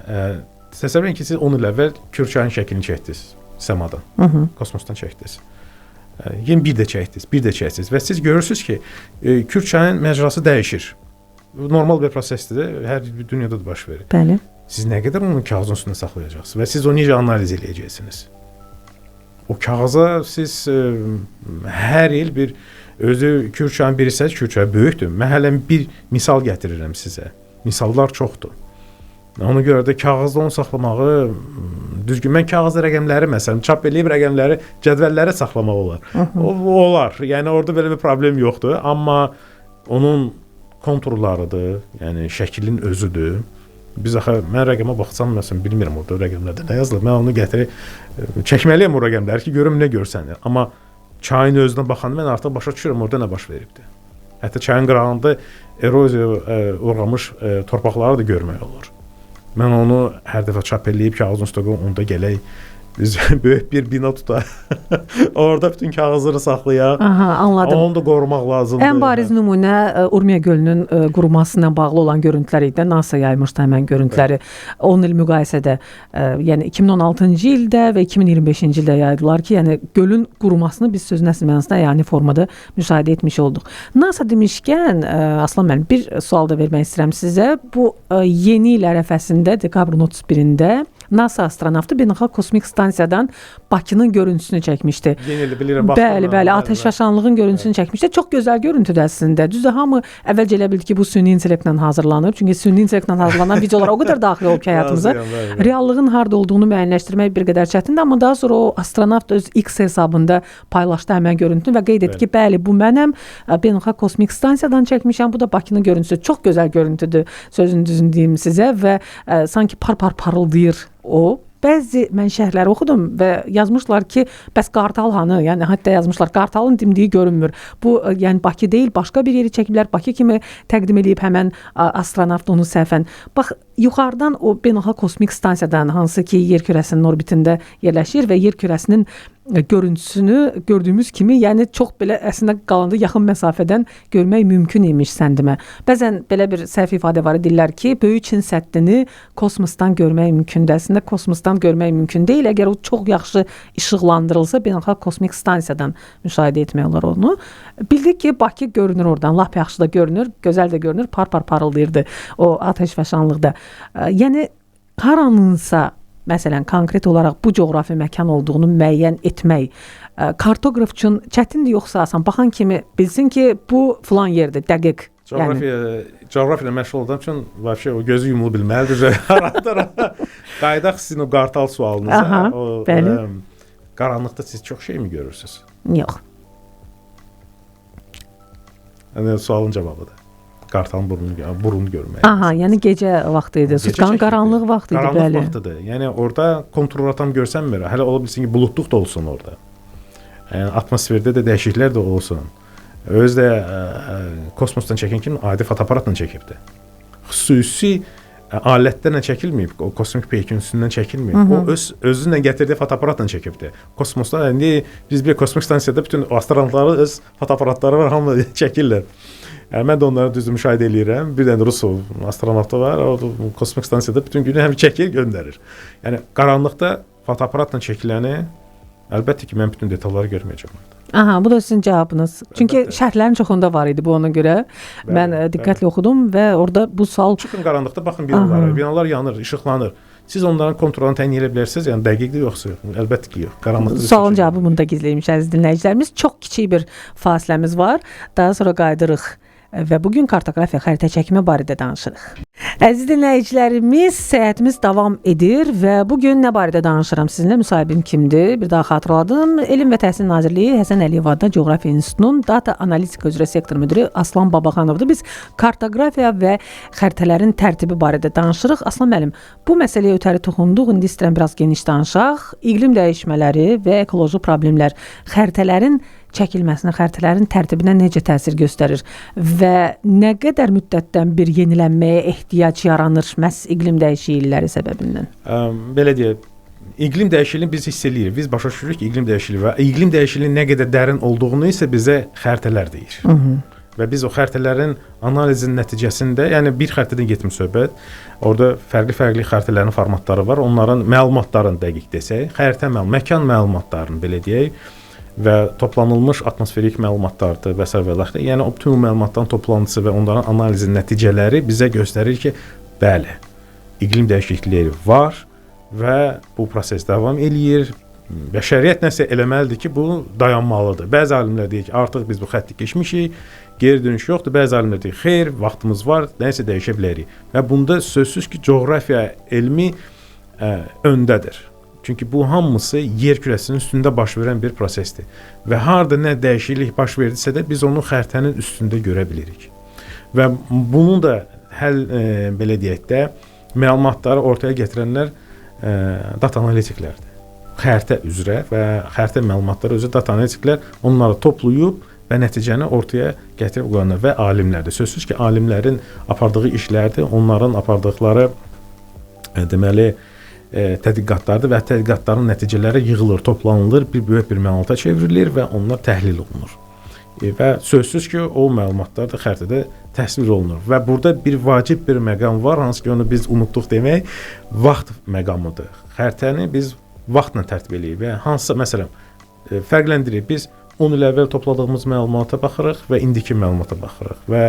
Təsəvvür edin ki, siz 10 il əvvəl Kürçayın şəklini çəkdiniz səmadan, kosmosdan çəkdiniz. Yenə bir də çəkdiniz və siz görürsünüz ki, Kürçayın məcrası dəyişir. Normal bir prosesdir, hər dünyada da baş verir.
Bəli.
Siz nə qədər onu kağızın üstündə saxlayacaqsınız və siz onu necə analiz edəcəksiniz? O kağıza siz hər il bir özü Kürçayın birisi, Kürçay böyükdür. Mən hələ bir misal gətirirəm sizə. Misallar çoxdur. Ona görə də kağızda onu saxlamağı düzgün. Mən kağızda rəqəmləri, məsələn, çap edilib rəqəmləri cədvəllərə saxlamaq olar. O olar. Yəni orada belə bir problem yoxdur, amma onun konturlarıdır, yəni şəklin özüdür. Biz axı mən rəqəmə baxsam, məsələn, bilmirəm orada rəqəmlərdə nə yazılır. Mən onu gətirib çəkməliyəm o rəqəmləri ki, görüm nə görsənir. Amma çayın özünə baxanda mən artıq başa düşürəm orada nə baş veribdir. Hətta çayın qırağında eroziyaya uğramış torpaqları da görmək olur. Mən onu hər dəfə çap eləyib kağızın üstünə onda gələk biz böyük bir bina tutaq. Orada bütün kağızları saxlayaq.
Aha, anladım.
Onu da qorumaq lazımdır.
Ən bariz nümunə Urmiya gölünün quruması ilə bağlı olan görüntülər idi. NASA yaymışdı həmən görüntüləri. 10 il müqayisədə, yəni 2016-cı ildə və 2025-ci ildə yaydılar ki, yəni gölün qurumasını biz sözün əsl mənasında yəni formada müşahidə etmiş olduq. NASA demişkən, Aslan müəllim, bir sual da vermək istəyirəm sizə. Bu yeni il ərəfəsində dekabrın 31-də NASA astronavtı beynəlxalq kosmik stansiyadan Bakının görüntüsünü çəkmişdi.
Yeni ili bilirəm.
Bəli, atəşfəşanlığın görüntüsünü çəkmişdi. Çox gözəl görüntüdür əslində. Düzdür, hamı əvvəlcə elə bildi ki, bu süni intellektlə hazırlanıb. Çünki süni intellektlə hazırlanan videolar o qədər daxil olub ki, həyatımıza. Reallığın harda olduğunu müəyyənləşdirmək bir qədər çətindir, amma daha sonra o astronavt öz X hesabında paylaşdı həmən görüntünü və qeyd etdi ki, bəli, bu mənəm, beynəlxalq kosmik stansiyadan çəkmişəm. Bu da Bakının görüntüsü. Çox gözəl görüntüdür, sözün düzünü deyim sizə və sanki par-par parıldayır o. Bəzi mən şərhləri oxudum və yazmışlar ki, bəs qartal hanı? Yəni hətta yazmışlar, qartalın dimdiyi görünmür. Bu yəni Bakı deyil, başqa bir yeri çəkiblər. Bakı kimi təqdim edib həmən astronavt onu səhvən. Bax, yuxarıdan o beynəlxalq kosmik stansiyadan, hansı ki yer kürəsinin orbitində yerləşir və yer kürəsinin görüntüsünü gördüyümüz kimi, yəni çox belə əslində qalanda yaxın məsafədən görmək mümkün imiş səndimə. Bəzən belə bir səhv ifadə var, deyirlər ki, Böyük Çin səddini kosmosdan görmək mümkündür. Əslində kosmosdan görmək mümkün deyil. Əgər o çox yaxşı işıqlandırılsa, beynəlxalq kosmik stansiyadan müşahidə etmək olar onu. Bildik ki, Bakı görünür oradan, lap yaxşı da görünür, gözəl də görünür, par-par parıldayırdı o atəşfəşanlıqda. Yəni haranınsa məsələn, konkret olaraq bu coğrafi məkan olduğunu müəyyən etmək kartoqraf üçün çətindir yoxsa asan? Baxan kimi bilsin ki, bu filan yerdir, dəqiq.
Coğrafiya ilə məşğul olan üçün vəbşə o gözü yumulu bilməlidir. Qaydaq sizin o qartal sualınıza.
Aha, bəli.
Qaranlıqda siz çox şey mi görürsünüz?
Yox.
Yəni sualın cavabıdır. Qartalın burunu görmək.
Aha, yəni gecə vaxtı idi. Qaranlıq vaxtı idi, bəli.
Qaranlıq vaxtıdır. Yəni orada konturlar tam görsənmir. Hələ ola bilsin ki, buludluq da olsun orada. Yəni atmosferdə də dəyişikliklər də olsun. Özü də kosmosdan çəkən kimi adi fotoaparatla çəkibdi. Xüsusi alətlərlə çəkilməyib, o kosmik peykin üstündən çəkilməyib. O özünlə gətirdiyi fotoaparatla çəkibdi. Kosmosda indi biz bir kosmik stansiyada bütün astronavtların öz fotoaparatları var, hamı çəkirlər. Mən də onları düzdür müşahidə eləyirəm. Bir dənə Rus astronavtı var, o kosmik stansiyada bütün günü həm çəkir, göndərir. Yəni qaranlıqda fotoaparatla çəkiləni Əlbəttə ki, mən bütün detalları görməyəcəm.
Aha, bu da sizin cavabınız. Çünki
Əlbəttə.
şərhlərin çoxunda var idi bu ona görə.
Bəli,
Mən diqqətlə oxudum və orada bu sual
Çıxın qaranlıqda baxın binalara.
Aha.
Binalar yanır, işıqlanır. Siz onların kontrolunu təyin edə bilərsiniz, yəni dəqiqdir yoxsa yox? Əlbəttə ki, yox. Qaranlıqda
sualın cavabı bunda gizliymiş əziz dinləyicilərimiz. Çox kiçik bir fasiləmiz var. Daha sonra qayıdırıq və bugün kartoqrafiya, xəritə çəkimi barədə danışırıq. Əziz dinləyicilərimiz, səyahətimiz davam edir və bugün nə barədə danışıram sizinlə? Müsahibim kimdir? Bir daha xatırladım. Elm və Təhsil Nazirliyi Həsən Əliyev adına Coğrafiya İnstitutunun data analitika üzrə sektor müdiri Aslan Babaxanovdur. Biz kartoqrafiya və xəritələrin tərtibi barədə danışırıq. Aslan müəllim, bu məsələyə ötəri toxunduq. İndi istəyirəm biraz geniş danışaq. İqlim dəyişmələri və ekoloji problemlər xəritələrin çəkilməsinə, xəritələrin tərtibinə necə təsir göstərir və nə qədər müddətdən bir yenilənməyə ehtiyac yaranır məhz iqlim dəyişiklikləri səbəbindən?
Belə deyək, iqlim dəyişikliyini biz hiss edirik. Biz başa düşürük ki, iqlim dəyişikliyi və iqlim dəyişikliyinin nə qədər dərin olduğunu isə bizə xəritələr deyir. Və biz o xəritələrin analizinin nəticəsində, yəni bir xəritədən getmir söhbət. Orada fərqli xəritələrin formatları var. Onların məlumatlarını dəqiq desək, məkan məlumatlarını belə deyək və toplanılmış atmosferik məlumatlardır və s. Yəni optimum məlumatların toplantısı və onların analizinin nəticələri bizə göstərir ki, bəli, iqlim dəyişiklikləri var və bu proses davam eləyir. Bəşəriyyət nəsə eləməlidir ki, bu dayanmalıdır. Bəzi alimlər deyir ki, artıq biz bu xətti keçmişik, geri dönüş yoxdur. Bəzi alimlər deyir, xeyr, vaxtımız var, nəsə dəyişə bilərik. Və bunda sözsüz ki, coğrafiya elmi öndədir. Çünki bu hamısı yer kürəsinin üstündə baş verən bir prosesdir. Və harda nə dəyişiklik baş verdisə də biz onu xəritənin üstündə görə bilirik. Və bunun da belə deyək də, məlumatları ortaya gətirənlər data analitiklərdir. Xəritə üzrə və xəritə məlumatları üzrə data analitiklər onları toplayıb və nəticəni ortaya gətirib qoyanlar və alimlərdir. Sözsüz ki, alimlərin apardığı işlərdir, onların apardıqları deməli tədqiqatlardır və tədqiqatların nəticələri yığılır, toplanılır, bir böyük bir məlumata çevrilir və onlar təhlil olunur. Və sözsüz ki, o məlumatlar da xəritədə təsvir olunur. Və burada bir vacib bir məqam var, hansı ki, onu biz unutduq demək, vaxt məqamıdır. Xəritəni biz vaxtla tərtib edirik və hansısa, məsələn, fərqləndiririk. Biz 10 il əvvəl topladığımız məlumata baxırıq və indiki məlumata baxırıq və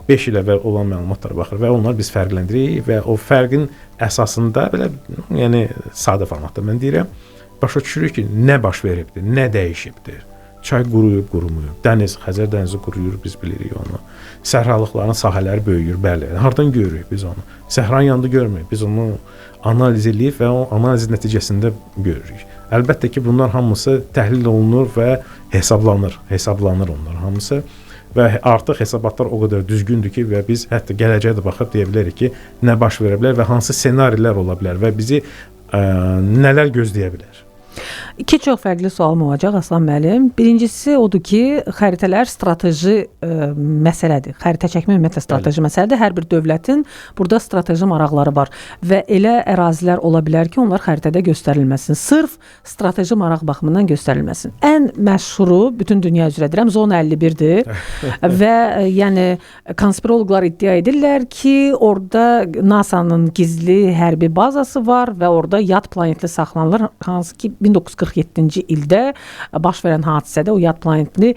5 il əvvəl olan məlumatlara baxırıq və onları biz fərqləndiririk və o fərqin əsasında belə, yəni sadə formatda mən deyirəm, başa düşürük ki, nə baş veribdir, nə dəyişibdir. Çay quruyub, qurumuyub, dəniz, Xəzər dənizi quruyur, biz bilirik onu. Səhralıqların sahələri böyüyür, bəli. Hardan görürük biz onu? Səhranın yanında görmürük. Biz onu analiz edib və o analiz nəticəsində görürük. Əlbəttə ki, bunlar hamısı təhlil olunur və hesablanır onlar hamısı və artıq hesabatlar o qədər düzgündür ki, və biz hətta gələcəyə də baxıb deyə bilərik ki, nə baş verə bilər və hansı ssenarilər ola bilər və bizi nələr gözləyə bilər.
İki çox fərqli sualım olacaq Aslan müəllim. Birincisi odur ki, xəritələr strateji məsələdir. Xəritə çəkmə ümumiyyətlə strateji məsələdir. Hər bir dövlətin burada strateji maraqları var və elə ərazilər ola bilər ki, onlar xəritədə göstərilməsin. Sırf strateji maraq baxımından göstərilməsin. Ən məşhuru, bütün dünya üzrə deyirəm, Zona 51-dir və yəni konspiroloqlar iddia edirlər ki, orada NASA'nın gizli hərbi bazası var və orada yad planetli saxlanılır, hansı ki 1947-ci ildə baş verən hadisədə o yad planetli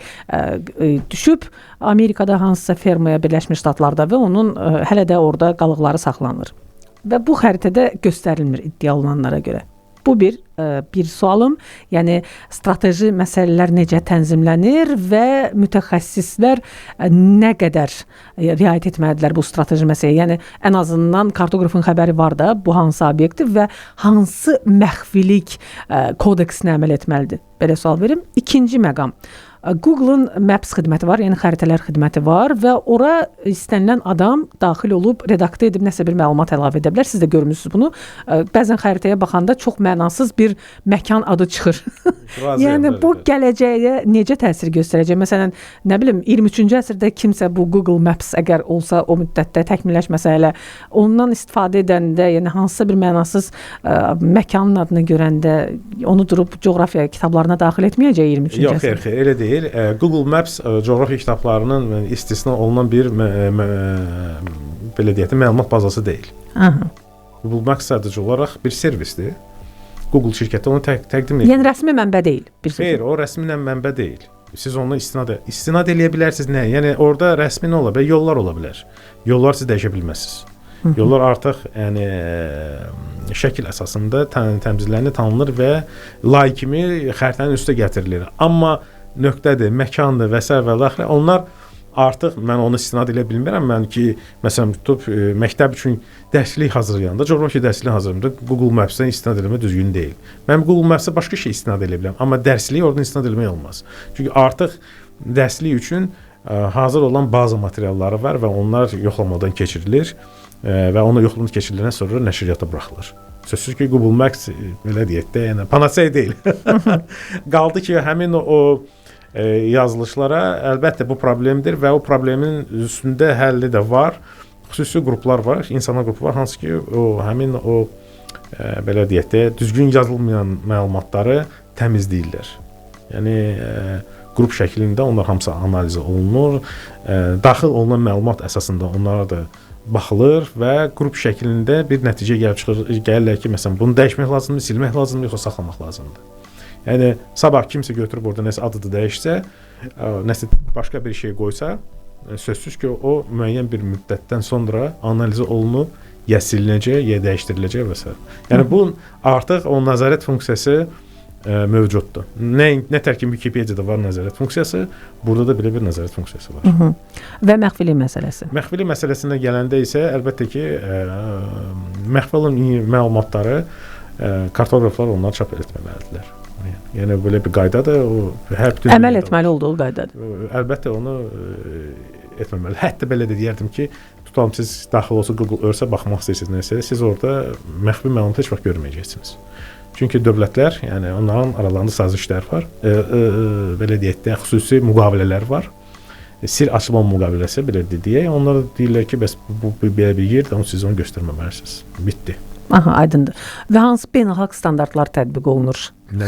düşüb Amerikada hansısa fermaya, Birləşmiş Ştatlarda və onun hələ də orada qalıqları saxlanılır. Və bu xəritədə göstərilmir iddia olunanlara görə. Bu bir sualım. Yəni strateji məsələlər necə tənzimlənir və mütəxəssislər nə qədər riayət etməlidirlər bu strateji məsələyə? Yəni ən azından kartoqrafın xəbəri var da, bu hansı obyektdir və hansı məxfilik kodeksinə əməl etməlidir? Belə sual verim. İkinci məqam. Google-un Maps xidməti var, yəni xəritələr xidməti var və ora istənilən adam daxil olub, redaktə edib nəsə bir məlumat əlavə edə bilər. Siz də görmüsünüz bunu. Bəzən xəritəyə baxanda çox mənasız bir məkan adı çıxır. Yəni bu gələcəyə necə təsir göstərəcək? Məsələn, nə bilim, 23-cü əsrdə kimsə bu Google Maps əgər olsa o müddətdə təkmilləşməsə elə ondan istifadə edəndə, yəni hansısa bir mənasız məkanın adını görəndə onu durub coğrafiya kitablarına daxil etməyəcək 23-cü əsrdə.
Yox, xeyr, elə deyil. Google Maps coğrafiya kitablarının istisna olunan bir belə deyək də məlumat bazası deyil.
Aha.
Google Maps sadəcə olaraq bir servisdir. Google şirkəti onu təqdim edir.
Yəni rəsmi mənbə deyil. Bir sözlə.
Xeyr, o rəsmi mənbə deyil. Siz onu istinad eləyə bilərsiniz. Nə? Yəni orada rəsmi nə ola bilər? Yollar ola bilər. Yollar siz dəyişə bilməzsiniz. Yollar artıq yəni şəkil əsasında təmizlənir, tanınır və lay kimi xəritənin üstə gətirilir. Amma nöqtədir, məkandır və s. və axır. Onlar artıq mən onu istinad edə bilmirəm. Mən ki, məsələn, tutub məktəb üçün dərslik hazırlayanda, coğrafiya dərsliyi hazırlayanda Google Maps-dən istinad etmək düzgün deyil. Mən Google Maps-ə başqa şey istinad edə bilərəm, amma dərsliyi oradan istinad etmək olmaz. Çünki artıq dərslik üçün hazır olan bazı materialları var və onlar yoxlamadan keçirilir və ona yoxlama keçiriləndən sonra nəşriyyata buraxılır. Sözsüz ki, Google Maps belə deyək də, yəni panasey deyil. Qaldı ki, həmin o yazılışlara əlbəttə bu problemdir və o problemin üstündə həlli də var. Xüsusi qruplar var, insanlar qrupu var, hansı ki, həmin o belə deyək də, düzgün yazılmayan məlumatları təmizləyirlər. Yəni qrup şəklində onlar hamısı analiz olunur. Daxil olunan məlumat əsasında onlara da baxılır və qrup şəklində bir nəticə gəlirlər ki, məsələn, bunu dəyişmək lazımdır, silmək lazımdır, yoxsa saxlamaq lazımdır. Yəni sabah kimsə götürüb orada nəsə adı dəyişsə, nəsə başqa bir şey qoysa, sözsüz ki, o müəyyən bir müddətdən sonra analiz olunub, ya silinəcək, ya dəyişdiriləcək və s. Yəni bu artıq o nəzarət funksiyası mövcuddur. Nə tər ki Wikipediyada var nəzarət funksiyası, burada da belə bir nəzarət funksiyası var.
Və məxfilik məsələsi.
Məxfilik məsələsinə gələndə isə əlbəttə ki, məxfi olan məlumatları kartoqraflar onlar çap etməməlidirlər. Yəni belə bir qaydadır. Hər bütün
əməl etməli olduğu qaydadır.
Əlbəttə onu etməməli. Hətta belə də deyərdim ki, tutalım siz daxil olsa Google Earth-ə baxmaq istəyirsiniz nəsə, siz orada məxfi məlumat heç vaxt görməyəcəksiniz. Çünki dövlətlər, yəni onların aralarında sazişlər var. Belə deyək də xüsusi müqavilələr var. Sir açılma müqaviləsi belə deyək. Onlar deyirlər ki, bəs bu belə bir yerdir, onu siz onu göstərməməlisiniz. Bitdi.
Aha, aydındır. Və hansı beynəlxalq standartlar tətbiq olunur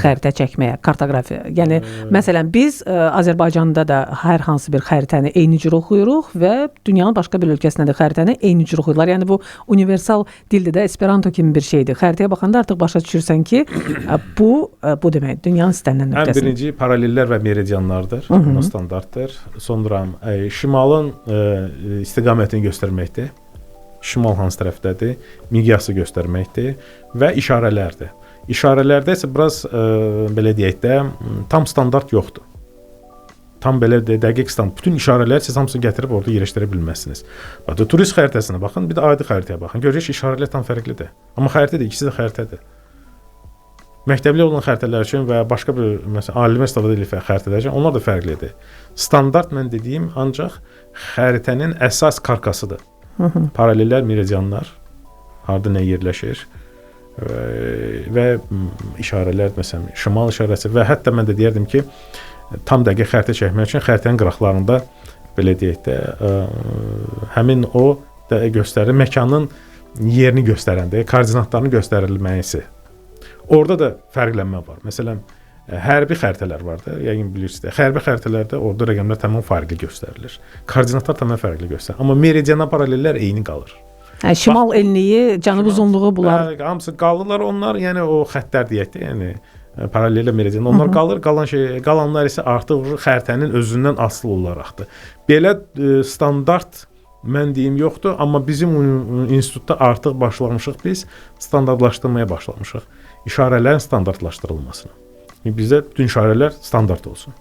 xəritə çəkməyə, kartoqrafiya? Yəni, məsələn, biz Azərbaycanda da hər hansı bir xəritəni eyni cür oxuyuruq və dünyanın başqa bir ölkəsində də xəritəni eyni cür oxuyurlar. Yəni, bu universal dildə də Esperanto kimi bir şeydir. Xəritəyə baxanda artıq başa düşürsən ki, bu demək, dünyanın istənilən nöqtəsidir.
Ən birinci paralellər və meridianlardır. Bunlar standartdır. Sonra şimalın istiqamətini göstərməkdir. Şimal hansı tərəfdədir, miqyası göstərməkdir və işarələrdir. İşarələrdə isə biraz belə deyək də tam standart yoxdur. Tam belə dəqiq standart. Bütün işarələri siz hamısını gətirib orada yerləşdirə bilməzsiniz. Bax, turist xəritəsinə baxın, bir də adi xəritəyə baxın. Görəcəksiniz ki, işarələr tam fərqlidir. Amma xəritədir, ikisi də xəritədir. Məktəbli olan xəritələr üçün və başqa bir məsələn alimlər istifadə edən xəritələr üçün onlar da fərqlidir. Standart mən dediyim ancaq xəritənin əsas karkasıdır. Paralellər, meridianlar, harda nə yerləşir və işarələr, məsələn, şimal işarəsi və hətta mən də deyərdim ki, tam dəqiq xəritə çəkmək üçün xəritənin qıraqlarında belə deyək də həmin o da göstərir, məkanın yerini göstərəndə, koordinatlarını göstərilməsi. Orada da fərqlənmə var. Məsələn, hərbi xəritələr var da, yəqin bilirsiniz. Hərbi xəritələrdə orada rəqəmlər tamam fərqli göstərilir. Koordinatlar tamam fərqli göstərilir. Amma meridiana paralellər eyni qalır.
Şimal enliyi, cənub uzunluğu bunlar.
Hamısı qalırlar onlar, yəni o xəttlər deyək də, yəni paralellə meridian onlar qalır. Qalanlar isə artıq xəritənin özündən asılı olaraqdır. Belə standart mən deyim yoxdur, amma bizim institutda artıq başlamışıq biz standartlaşdırmaya başlamışıq. İşarələrin standartlaşdırılmasını. Bizdə bütün işarələr standart olsun.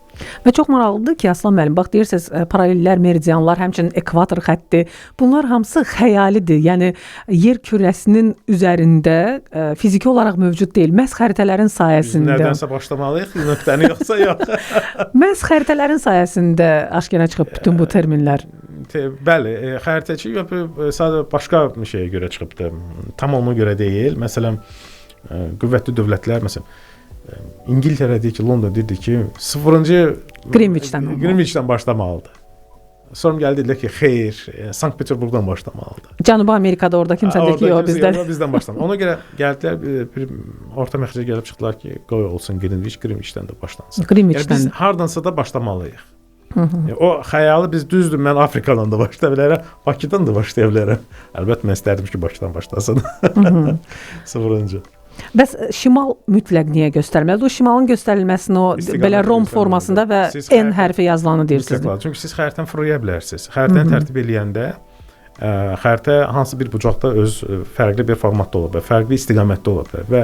Və çox maraqlıdır ki, Aslan müəllim, bax deyirsiniz, paralellər, meridianlar, həmçinin ekvator xətti, bunlar hamısı xəyalidir. Yəni yer kürəsinin üzərində fiziki olaraq mövcud deyil. Məhz xəritələrin sayəsində. Biz
nədənsə başlamalıyıq, nöqtəni yoxsa yox.
Məhz xəritələrin sayəsində aşkara çıxıb bütün bu terminlər.
Bəli, xəritəçi sadəcə başqa bir şeyə görə çıxıbdı. Tam ona görə deyil. Məsələn, qüvvətli dövlətlər, məsələn, İngiltərədə ki, London dedi ki, 0-cı Greenwichdən başlamalıdır. Sonra gəldilər ki, xeyr, Sankt-Peterburqdan başlamalıdır.
Cənubi Amerikada orada kimsə deyir ki,
bizdən başlamalı. Ona görə gəldilər, bir orta məxrəcə gəlib çıxdılar ki, qoy olsun Greenwichdən də başlansın. Yəni biz hardansa da başlamalıyıq. O xəyalı biz düzdür, mən Afrikadan da başlaya bilərəm, Bakıdan da başlaya bilərəm. Əlbəttə mən istərdim ki, Bakıdan başlasın. 0-cı.
Bəs şimal mütləq niyə göstərməlidir? O şimalın göstərilməsini o
İstiqaməti
belə rom formasında və
Siz
N hərfi yazılanı deyirsiniz.
Mütləq. Çünki siz xəritəni fırlaya bilərsiniz. Xəritəni tərtib eləyəndə xəritə hansı bir bucaqda öz fərqli bir formatda ola bilər, fərqli istiqamətdə ola bilər və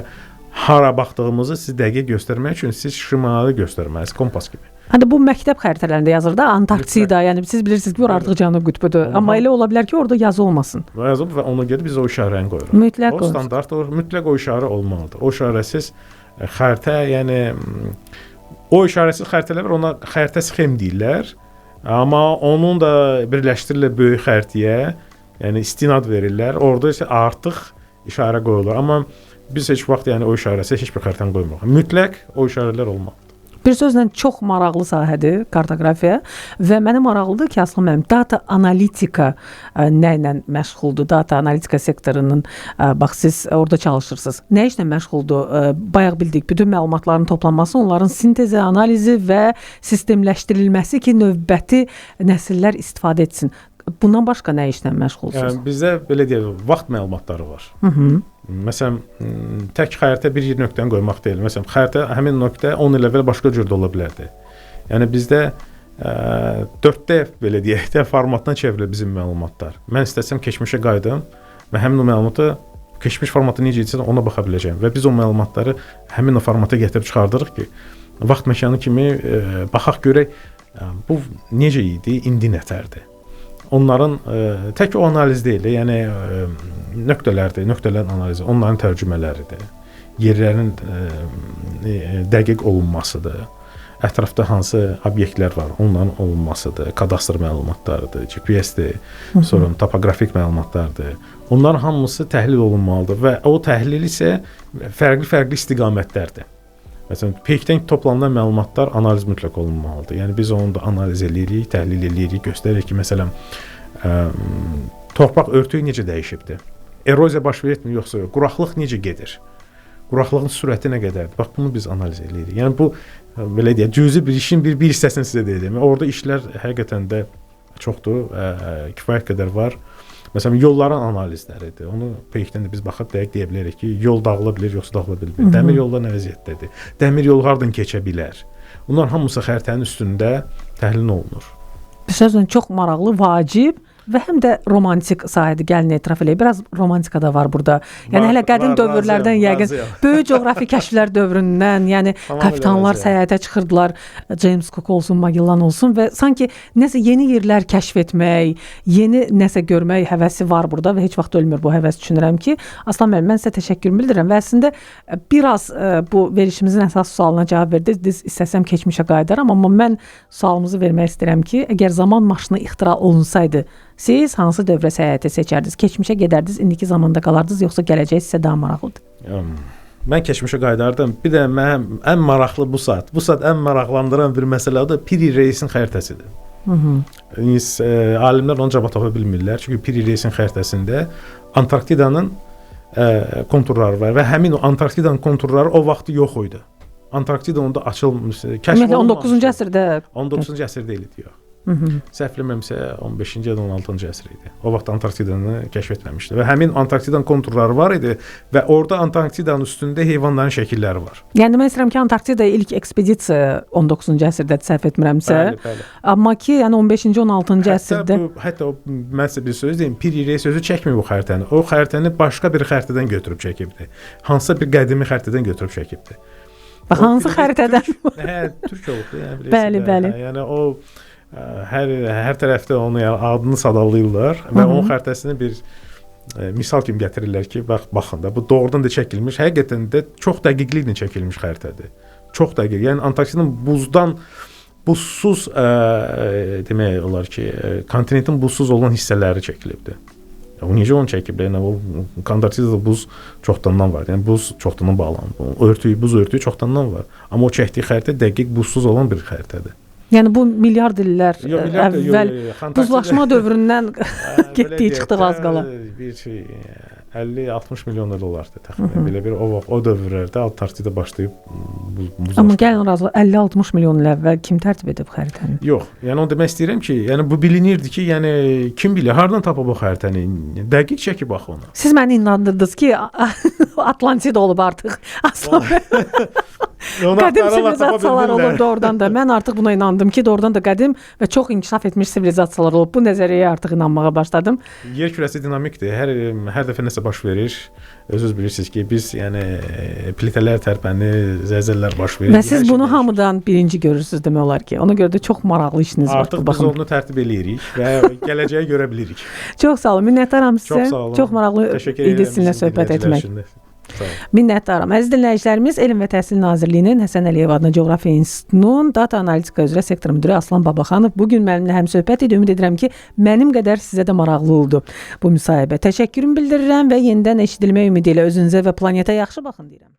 hara baxdığımızı siz dəqiq göstərmək üçün siz şimalı göstərməlisiniz, kompas kimi.
Hadi bu məktəb xəritələrində yazır da Antarktida, yəni siz bilirsiniz ki, ora artıq cənub qütbüdür. Amma elə ola bilər ki, orada yazı olmasın.
Yazıb və ona görə biz o işarəni qoyuruq.
Mütləq
o standart olur, mütləq o işarə olmalıdır. O işarəsiz xəritə, yəni o işarəsiz xəritələr var, ona xəritə sxem deyirlər. Amma onun da birləşdirilir böyük xəritəyə, yəni istinad verirlər. Orada isə artıq işarə qoyulur. Amma biz heç vaxt yəni o işarəsi heç bir xəritəni qoymuruq. Mütləq o işarələr olmalıdır.
Bir sözlə çox maraqlı sahədir kartoqrafiya və mənə maraqlıdır ki, Aslan müəllim, data analitika nə ilə məşğuldur? Data analitika sektorunun bax siz orada çalışırsınız. Nə işlə məşğuldur? Bayaq bildik, bütün məlumatların toplanması, onların sintezi, analizi və sistemləşdirilməsi ki, növbəti nəsillər istifadə etsin. Bundan başqa nə işlə məşğulsunuz?
Yəni bizdə belə deyək, vaxt məlumatları var. Məsələn, tək xəritə bir nöqtəni qoymaq deyil. Məsələn, xəritə həmin nöqtə 10 il əvvəl başqa cür də ola bilərdi. Yəni bizdə 4D belə deyək də formatına çevrilir bizim məlumatlar. Mən istəsəm keçmişə qayıdım və həmin o məlumatı keçmiş formatı necə idisə ona baxa biləcəm və biz o məlumatları həmin o formata gətirib çıxardırıq ki, vaxt məkanı kimi baxaq görək bu necə idi, indi nətərdir. Onların tək o analiz deyil, yəni nöqtələrdir, nöqtələrin analizi, onların tərcümələridir, yerlərin dəqiq olunmasıdır, ətrafda hansı obyektlər var, onların olunmasıdır, kadastr məlumatlarıdır, GPS-dir, sonra topoqrafik məlumatlardır. Onların hamısı təhlil olunmalıdır və o təhlil isə fərqli istiqamətlərdir. Məsələn, peykdən toplanan məlumatlar analiz mütləq olunmalıdır. Yəni biz onu da analiz edirik, təhlil edirik, göstəririk ki, məsələn, torpaq örtüyü necə dəyişibdir? Eroziya baş verirmi yoxsa yox? Quraqlıq necə gedir? Quraqlığın sürəti nə qədərdir? Bax bunu biz analiz edirik. Yəni bu belə deyək, cüzi bir işin bir hissəsini sizə deyəcəm. Orada işlər həqiqətən də çoxdur, kifayət qədər var. Məsələn, yolların analizləridir. Onu peykdən də biz baxıb dəqiq deyə bilərik ki, yol dağıla bilir, yoxsa dağıla bilmir. Dəmir yollar nə vəziyyətdədir? Dəmir yol hardan keçə bilər? Bunlar hamısı xəritənin üstündə təhlil olunur.
Bir sözlə çox maraqlı, vacib və həm də romantik sahədir. Gəlin etiraf eləyək. Biraz romantika da var burada. Yəni hələ qədim dövrlərdən yəqin böyük coğrafi kəşflər dövründən, yəni kapitanlar səyahətə çıxırdılar. James Cook olsun, Magellan olsun və sanki nəsə yeni yerlər kəşf etmək, yeni nəsə görmək həvəsi var burada və heç vaxt ölmür bu həvəs. Düşünürəm ki, Aslan müəllim, mən sizə təşəkkür bildirirəm və əslində biraz bu verişimizin əsas sualına cavab verdiniz. İstəsəm keçmişə qayıdaram, amma mən sualımızı vermək istəyirəm ki, əgər zaman maşını ixtira olunsaydı, siz hansı dövrə səyahəti seçərdiniz? Keçmişə gedərdiniz, indiki zamanda qalardınız, yoxsa gələcək sizə daha maraqlıdır?
Mən keçmişə qayıdardım. Bir də mən ən maraqlı bu saat ən maraqlandıran bir məsələ də Piri Reisin xəritəsidir. Alimlər onu cavab tapa bilmirlər. Çünki Piri Reisin xəritəsində Antarktidanın konturları var və həmin o Antarktidanın konturları o vaxt yox idi. Antarktida onda açılmış, kəşf olunmamış.
19-cu əsrdə
19-cu əsrdə idi yox. Səhv eləmirəmsə 15-ci ya da 16-cı əsr idi. O vaxt Antarktidanı kəşf etməmişdi və həmin Antarktidanın konturları var idi və orada Antarktidanın üstündə heyvanların şəkilləri var.
Yəni mən istəyirəm ki, Antarktidaya ilk ekspedisiya 19-cu əsrdə səhv etmirəmsə, amma ki, yəni 15-ci, 16-cı əsrdə
hətta mən sizə bir söz deyim, Piri Reis sözü çəkmir bu xəritəni. O xəritəni başqa bir xəritədən götürüb çəkibdi. Hansısa bir qədimi xəritədən götürüb çəkibdi.
Bax hansı xəritədən?
Türk oldu, yəni bilirsən.
Bəli.
Yəni o hər tərəfdə onu adını sadalayırlar və onun xəritəsini bir misal kimi gətirirlər ki, baxın da bu doğrudan da çəkilmiş, həqiqətən də çox dəqiqliklə çəkilmiş xəritədir. Çox dəqiq. Yəni Antarktidanın buzsuz demək olar ki, kontinentin buzsuz olan hissələri çəkilibdi. O necə onu çəkiblər? Yəni o Antarktidada buz çoxdandan var. Yəni buz çoxdandan bağlanıb. Buz örtüyü çoxdandan var. Amma o çəkdiyi xəritə dəqiq buzsuz olan bir xəritədir.
Yəni bu milyard illər əvvəl buzlaşma dövründən getdiyi çıxdı az qala.
Bir 50-60 milyon il olardı təxminən. Belə bir o dövrlərdə Antarktida başlayıb bu
Amma
zamanlar.
gəlin razı 50-60 milyon il əvvəl kim tərtib edib xəritəni?
Yox, yəni onu demək istəyirəm ki, yəni bu bilinirdi ki, yəni kim bilir hardan tapıb o xəritəni? Dəqiq çəkib bax ona.
Siz məni inandırdınız ki, Atlantida olub artıq. Aslan qədim sivilizasiyalar olub doğrudan da. Mən artıq buna inandım ki, doğrudan da qədim və çox inkişaf etmiş sivilizasiyalar olub. Bu nəzəriyyəyə artıq inanmağa başladım.
Yer kürəsi dinamikdir. Hər dəfə nəsə baş verir. Özünüz bilirsiniz ki, biz yəni plitələr tərpənir, zəlzələlər baş verir.
Və siz bunu hamıdan birinci görürsüz demək olar ki. Ona görə də çox maraqlı işiniz var.
Artıq biz onu tərtib eləyirik və gələcəyi görə bilirik.
Çox sağ olun. Minnətdaram sizə.
Çox sağ olun.
Çox maraqlı idi sizinlə söhbət etmək. Minnətdaram. Əziz dinləyicilərimiz, Elm və Təhsil Nazirliyinin Həsən Əliyev adına Coğrafiya İnstitutunun data analitika üzrə sektor müdiri Aslan Babaxanov bu gün mənimlə həmsöhbət idi. Ümid edirəm ki, mənim qədər sizə də maraqlı oldu bu müsahibə. Təşəkkürümü bildirirəm və yenidən eşidilmək ümidi ilə özünüzə və planetə yaxşı baxın deyirəm.